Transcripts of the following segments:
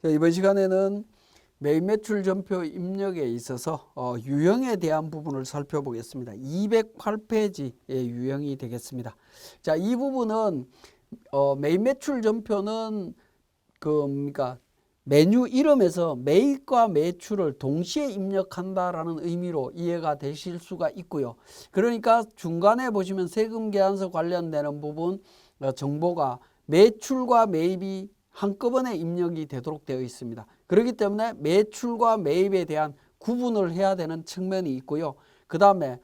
이번 시간에는 매입 매출 전표 입력에 있어서 유형에 대한 부분을 살펴보겠습니다. 208페이지의 유형이 되겠습니다. 자, 이 부분은 매입 매출 전표는 그러니까 메뉴 이름에서 매입과 매출을 동시에 입력한다라는 의미로 이해가 되실 수가 있고요. 그러니까 중간에 보시면 세금 계산서 관련되는 부분 정보가 매출과 매입이 한꺼번에 입력이 되도록 되어 있습니다. 그렇기 때문에 매출과 매입에 대한 구분을 해야 되는 측면이 있고요. 그 다음에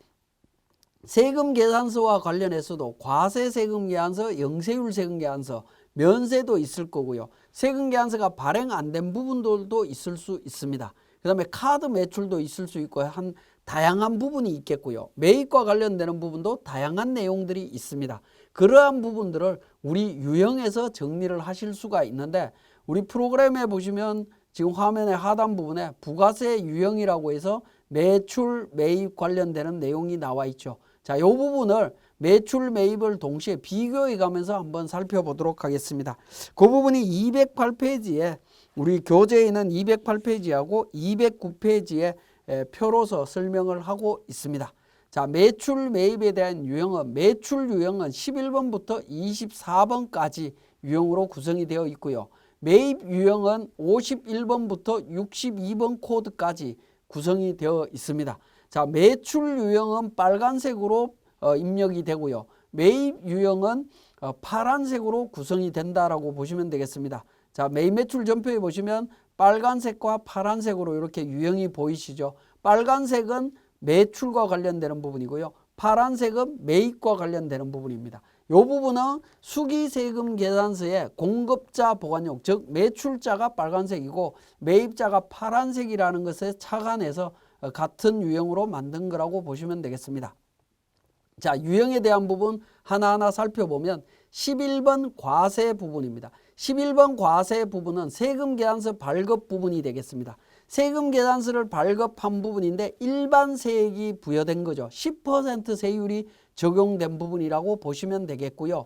세금 계산서와 관련해서도 과세 세금 계산서, 영세율 세금 계산서, 면세도 있을 거고요. 세금 계산서가 발행 안 된 부분들도 있을 수 있습니다. 그 다음에 카드 매출도 있을 수 있고 한 다양한 부분이 있겠고요. 매입과 관련되는 부분도 다양한 내용들이 있습니다. 그러한 부분들을 우리 유형에서 정리를 하실 수가 있는데 우리 프로그램에 보시면 지금 화면의 하단 부분에 부가세 유형이라고 해서 매출, 매입 관련되는 내용이 나와 있죠. 자, 이 부분을 매출, 매입을 동시에 비교해 가면서 한번 살펴보도록 하겠습니다. 그 부분이 208페이지에 우리 교재에 있는 208페이지하고 209페이지에 표로서 설명을 하고 있습니다. 자, 매출, 매입에 대한 유형은 매출 유형은 11번부터 24번까지 유형으로 구성이 되어 있고요. 매입 유형은 51번부터 62번 코드까지 구성이 되어 있습니다. 자, 매출 유형은 빨간색으로 입력이 되고요. 매입 유형은 파란색으로 구성이 된다라고 보시면 되겠습니다. 자, 매입 매출 전표에 보시면 빨간색과 파란색으로 이렇게 유형이 보이시죠? 빨간색은 매출과 관련되는 부분이고요. 파란색은 매입과 관련되는 부분입니다. 이 부분은 수기세금 계산서의 공급자 보관용, 즉 매출자가 빨간색이고 매입자가 파란색이라는 것에 착안해서 같은 유형으로 만든 거라고 보시면 되겠습니다. 자, 유형에 대한 부분 하나하나 살펴보면 11번 과세 부분입니다. 11번 과세 부분은 세금 계산서 발급 부분이 되겠습니다. 세금 계산서를 발급한 부분인데 일반 세액이 부여된 거죠. 10% 세율이 적용된 부분이라고 보시면 되겠고요.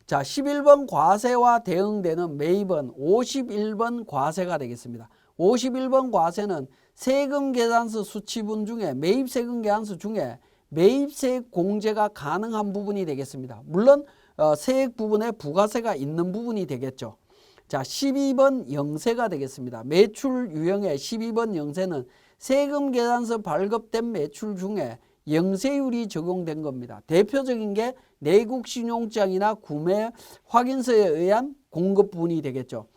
자, 11번 과세와 대응되는 매입은 51번 과세가 되겠습니다. 51번 과세는 세금 계산서 수치분 중에 매입세금 계산서 중에 매입세액 공제가 가능한 부분이 되겠습니다. 물론 세액 부분에 부가세가 있는 부분이 되겠죠. 자, 12번 영세가 되겠습니다. 매출 유형의 12번 영세는 세금 계산서 발급된 매출 중에 영세율이 적용된 겁니다. 대표적인 게 내국신용장이나 구매 확인서에 의한 공급 부분이 되겠죠.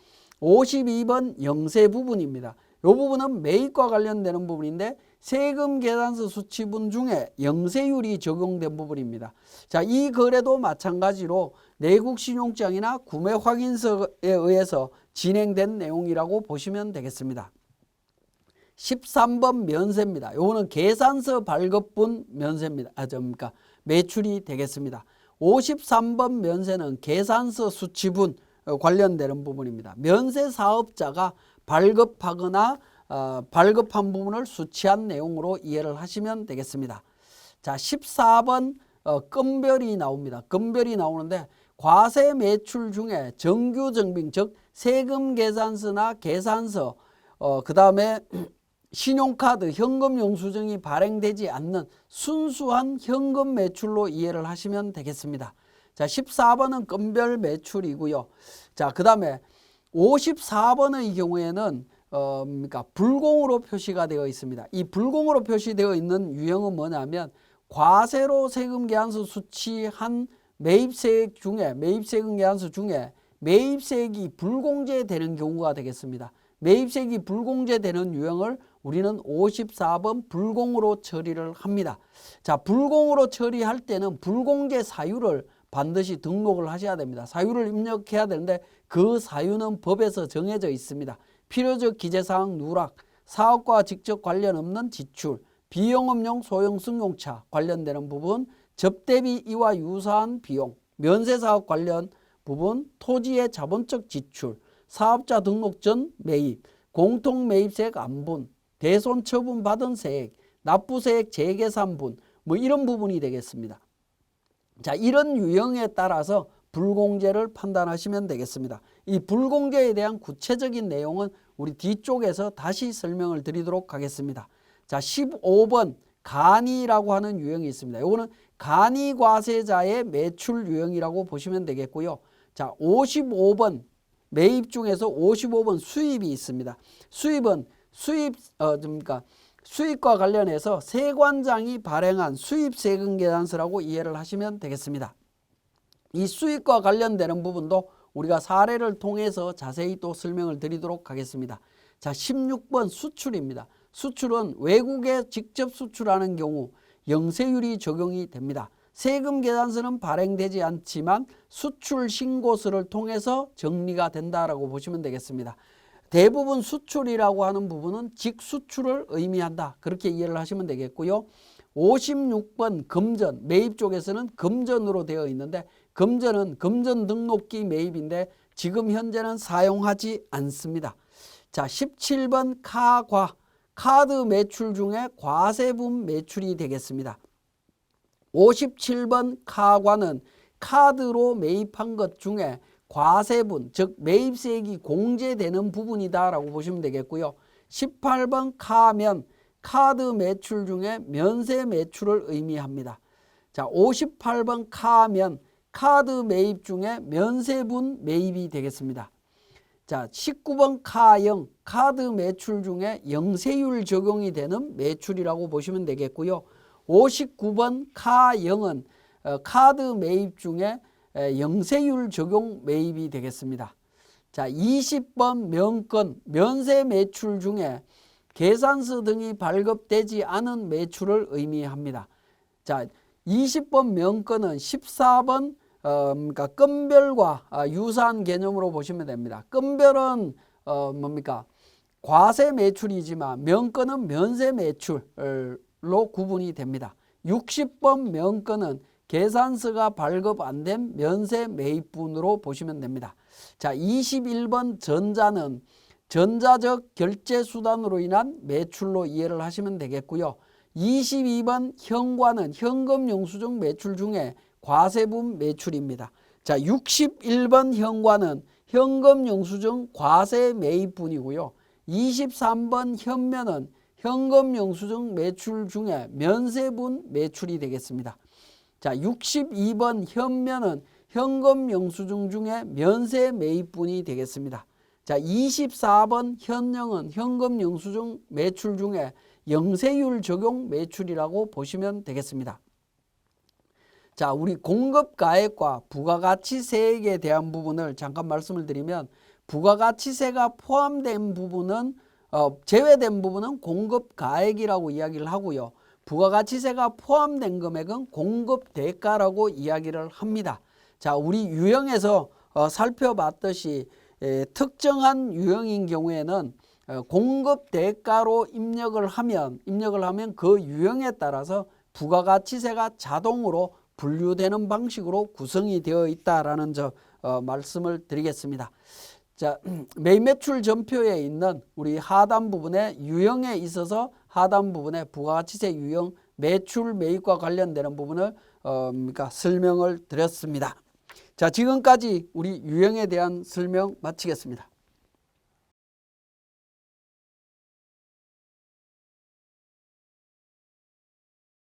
52번 영세 부분입니다. 이 부분은 매입과 관련되는 부분인데 세금 계산서 수치분 중에 영세율이 적용된 부분입니다. 자, 이 거래도 마찬가지로 내국신용장이나 구매 확인서에 의해서 진행된 내용이라고 보시면 되겠습니다. 13번 면세입니다. 요거는 계산서 발급분 면세입니다. 그러니까 매출이 되겠습니다. 53번 면세는 계산서 수치분 관련되는 부분입니다. 면세 사업자가 발급하거나 발급한 부분을 수치한 내용으로 이해를 하시면 되겠습니다. 자, 14번 건별이 나옵니다. 건별이 나오는데 과세 매출 중에 정규 정빙, 즉 세금 계산서나 계산서, 그 다음에 신용카드, 현금 영수증이 발행되지 않는 순수한 현금 매출로 이해를 하시면 되겠습니다. 자, 14번은 건별 매출이고요. 자, 그 다음에 54번의 경우에는 그러니까 불공으로 표시가 되어 있습니다. 이 불공으로 표시되어 있는 유형은 뭐냐면 과세로 세금 계산서 수치한 매입세액 중에 매입세금 계산서 중에 매입세액이 불공제되는 경우가 되겠습니다. 매입세액이 불공제되는 유형을 우리는 54번 불공으로 처리를 합니다. 자, 불공으로 처리할 때는 불공제 사유를 반드시 등록을 하셔야 됩니다. 사유를 입력해야 되는데 그 사유는 법에서 정해져 있습니다. 필요적 기재사항 누락, 사업과 직접 관련 없는 지출, 비영업용 소형 승용차 관련되는 부분, 접대비 이와 유사한 비용, 면세사업 관련 부분, 토지의 자본적 지출, 사업자 등록 전 매입, 공통매입세액 안분, 대손 처분받은 세액, 납부세액 재계산분, 뭐 이런 부분이 되겠습니다. 자, 이런 유형에 따라서 불공제를 판단하시면 되겠습니다. 이 불공제에 대한 구체적인 내용은 우리 뒤쪽에서 다시 설명을 드리도록 하겠습니다. 자, 15번 간이라고 하는 유형이 있습니다. 이거는 간이과세자의 매출 유형이라고 보시면 되겠고요. 자, 55번 매입 중에서 55번 수입이 있습니다. 수입은 수입과 관련해서 세관장이 발행한 수입세금 계산서라고 이해를 하시면 되겠습니다. 이 수입과 관련되는 부분도 우리가 사례를 통해서 자세히 또 설명을 드리도록 하겠습니다. 자, 16번 수출입니다. 수출은 외국에 직접 수출하는 경우 영세율이 적용이 됩니다. 세금 계산서는 발행되지 않지만 수출 신고서를 통해서 정리가 된다라고 보시면 되겠습니다. 대부분 수출이라고 하는 부분은 직수출을 의미한다. 그렇게 이해를 하시면 되겠고요. 56번 금전, 매입 쪽에서는 금전으로 되어 있는데 금전은 금전 등록기 매입인데 지금 현재는 사용하지 않습니다. 자, 17번 카과, 카드 매출 중에 과세분 매출이 되겠습니다. 57번 카과는 카드로 매입한 것 중에 과세분, 즉 매입세액이 공제되는 부분이다 라고 보시면 되겠고요. 18번 카면, 카드 매출 중에 면세 매출을 의미합니다. 자, 58번 카면, 카드 매입 중에 면세분 매입이 되겠습니다. 자, 19번 카영, 카드 매출 중에 영세율 적용이 되는 매출이라고 보시면 되겠고요. 59번 카영은 카드 매입 중에 영세율 적용 매입이 되겠습니다. 자, 20번 명건, 면세 매출 중에 계산서 등이 발급되지 않은 매출을 의미합니다. 자, 20번 명건은 14번 그러니까 건별과 유사한 개념으로 보시면 됩니다. 건별은 뭡니까? 과세 매출이지만 명건은 면세 매출로 구분이 됩니다. 60번 명건은 계산서가 발급 안 된 면세 매입분으로 보시면 됩니다. 자, 21번 전자는 전자적 결제 수단으로 인한 매출로 이해를 하시면 되겠고요. 22번 현과는 현금 영수증 매출 중에 과세분 매출입니다. 자, 61번 현과는 현금 영수증 과세 매입분이고요. 23번 현면은 현금 영수증 매출 중에 면세분 매출이 되겠습니다. 자, 62번 현면은 현금 영수증 중에 면세 매입분이 되겠습니다. 자, 24번 현영은 현금 영수증 매출 중에 영세율 적용 매출이라고 보시면 되겠습니다. 자, 우리 공급가액과 부가가치세액에 대한 부분을 잠깐 말씀을 드리면 부가가치세가 포함된 부분은 제외된 부분은 공급가액이라고 이야기를 하고요. 부가가치세가 포함된 금액은 공급대가라고 이야기를 합니다. 자, 우리 유형에서 살펴봤듯이 특정한 유형인 경우에는 공급대가로 입력을 하면 그 유형에 따라서 부가가치세가 자동으로 분류되는 방식으로 구성이 되어 있다라는 말씀을 드리겠습니다. 자, 매입매출 전표에 있는 우리 하단 부분의 유형에 있어서 하단 부분에 부가가치세 유형 매출 매입과 관련되는 부분을 설명을 드렸습니다. 자, 지금까지 우리 유형에 대한 설명 마치겠습니다.